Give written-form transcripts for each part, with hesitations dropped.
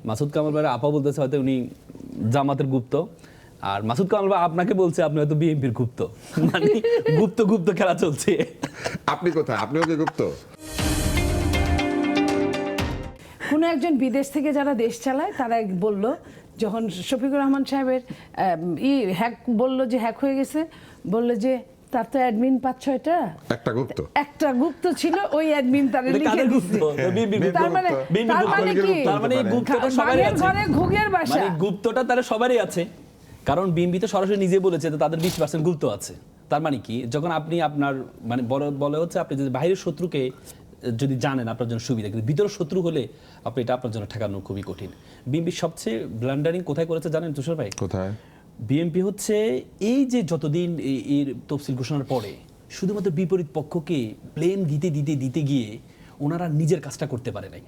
মাসুদ কামাল ভাই আপা বলতেছে হয়তো উনি জামাতের গুপ্ত, আর মাসুদ কামাল ভাই আপনাকে বলছে আপনি হয়তো বিএনপির গুপ্ত, মানে গুপ্ত গুপ্ত খেলা চলছে। আপনি কোথায়? আপনিও কি গুপ্ত? কোনো একজন বিদেশ থেকে যারা দেশ চালায় তারা বলল, যখন শফিকুর রহমান সাহেবের হ্যাক বলল যে হ্যাক হয়ে গেছে, বলল যে তার তো অ্যাডমিন 5-6টা, একটা গুপ্ত ছিল, ওই অ্যাডমিন তারে লিখে দিয়েছে। তার মানে কি? তার মানে গুপ্তটা সবারই আছে, ঘরে ঘুগের বাসা, মানে গুপ্তটা তার সবারই আছে, কারণ বিএনপি তো সরাসরি নিজে বলেছে যে তাদের 20% গুপ্ত আছে। তার মানে কি, যখন আপনি আপনার মানে বলে হচ্ছে আপনি যদি বাইরের শত্রুকে যদি জানেন আপনার জন্য সুবিধা, কিন্তু ভিতরের শত্রু হলে আপনি এটা আপনার জন্য ঠেকানো খুবই কঠিন। বিএনপি সবচেয়ে ব্লান্ডারিং কোথায় করেছে জানেন তুষার ভাই? কোথায়? বিএনপি হচ্ছে এই যে যতদিন এর তফসিল ঘোষণার পরে শুধুমাত্র বিপরীত পক্ষকে ব্লেম দিতে গিয়ে ওনারা নিজের কাজটা করতে পারে নাই।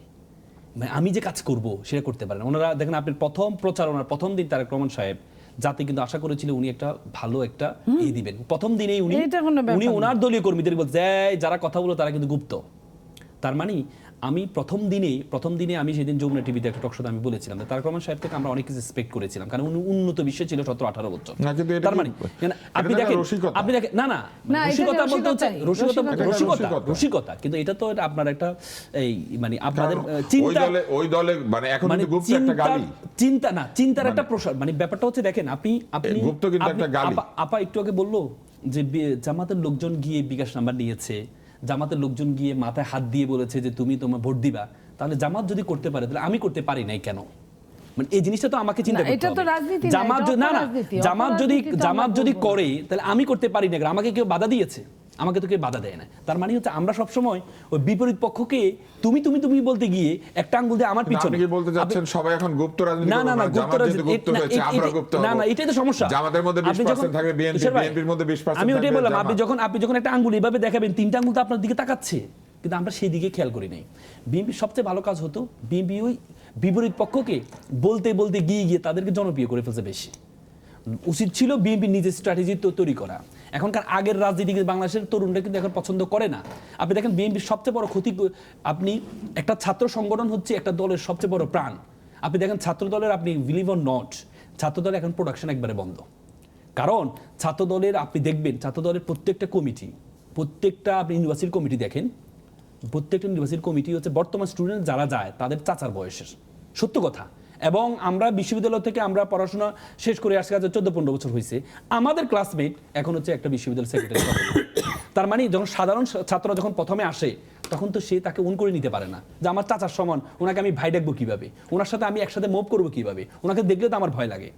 মানে আমি যে কাজ করব সেটা করতে পারে না ওনারা। দেখেন আপনি প্রথম প্রচারণার প্রথম দিন তারেক রহমান সাহেব যাতে কিন্তু আশা করেছিল উনি একটা ভালো একটা দিবেন, প্রথম দিনেই উনি ওনার দলীয় কর্মীদের বলছে যারা কথা বলো তারা কিন্তু গুপ্ত। তার মানে আমি প্রথম দিনে আমি সেদিন যমুনা টিভিতে একটা টক শোতে আমি বলেছিলাম তারেক রহমান সাহেব থেকে আমরা অনেক কিছু এক্সপেক্ট করেছিলাম, কারণ উনি উন্নত বিশ্বে ছিল 17-18 বছর। তার মানে আপনি দেখেন না রসিকতা বলতে হচ্ছে রসিকতা, কিন্তু এটা তো আপনার একটা এই মানে আপনাদের চিন্তা ওই দলে মানে এখন কিন্তু গুপ্ত একটা গালি, চিন্তার একটা প্রসার, মানে ব্যাপারটা হচ্ছে দেখেন আপনি গুপ্ত কিন্তু একটা গালি। আপা একটু আগে বললো যে জামাতের লোকজন গিয়ে বিকাশ নাম্বার নিয়েছে, জামাতের লোকজন গিয়ে মাথায় হাত দিয়ে বলেছে যে তুমি তোমার ভোট দিবা, তাহলে জামাত যদি করতে পারে তাহলে আমি করতে পারি নাই কেন? মানে এই জিনিসটা তো আমাকে চিন্তা করতে হবে। জামাত যদি করে তাহলে আমি করতে পারি না, আমাকে কেউ বাধা দিয়েছে? আমাকে তো কেউ বাধা দেয় না। তার মানে হচ্ছে আমরা সবসময় ওই বিপরীত পক্ষকে তুমি বলতে গিয়ে একটা আঙ্গুল দিয়ে আমার পিছনে। আপনি কি বলতে যাচ্ছেন সবাই এখন গুপ্ত রাজনীতি? না গুপ্ত রাজনীতি আমরা গুপ্ত হব না, এটাই তো সমস্যা। জামাতের মধ্যে 20% থাকে, বিএনপির মধ্যে 20%। আমি ওটাই বললাম, আপনি যখন একটা আঙ্গুল এভাবে দেখাবেন, তিনটা আঙ্গুল তো আপনার দিকে তাকাচ্ছে, কিন্তু আমরা সেই দিকে খেয়াল করি নাই। বিএনপির সবচেয়ে ভালো কাজ হতো বিএনপি ওই বিপরীত পক্ষকে বলতে গিয়ে তাদেরকে জনপ্রিয় করে ফেলছে বেশি। উচিত ছিল বিএনপি নিজের স্ট্র্যাটেজি তৈরি করা। এখনকার আগের রাজনীতি বাংলাদেশের তরুণরা কিন্তু এখন পছন্দ করে না। আপনি দেখেন বিএনপির সবচেয়ে বড় ক্ষতি, আপনি একটা ছাত্র সংগঠন হচ্ছে একটা দলের সবচেয়ে বড় প্রাণ। আপনি দেখেন ছাত্র দলের, আপনি বিলিভ অর নট, ছাত্র দলের এখন প্রোডাকশন একবারে বন্ধ। কারণ ছাত্র দলের আপনি দেখবেন ছাত্র দলের প্রত্যেকটা আপনি ইউনিভার্সিটির কমিটি দেখেন, প্রত্যেকটা ইউনিভার্সিটির কমিটি হচ্ছে বর্তমান স্টুডেন্ট যারা যায় তাদের চাচার বয়সের, সত্য কথা। এবং আমরা বিশ্ববিদ্যালয় থেকে আমরা পড়াশোনা শেষ করে আসছে 14-15 বছর হয়েছে, আমাদের ক্লাসমেট এখন হচ্ছে একটা বিশ্ববিদ্যালয় সেক্রেটারি। তার মানে যখন সাধারণ ছাত্ররা যখন প্রথমে আসে তখন তো সে তাকে ওন করে নিতে পারে না যে আমার চাচার সমান, ওনাকে আমি ভাই ডাকবো কিভাবে, ওনার সাথে আমি একসাথে মুভ করবো কিভাবে, ওনাকে দেখলে তো আমার ভয় লাগে।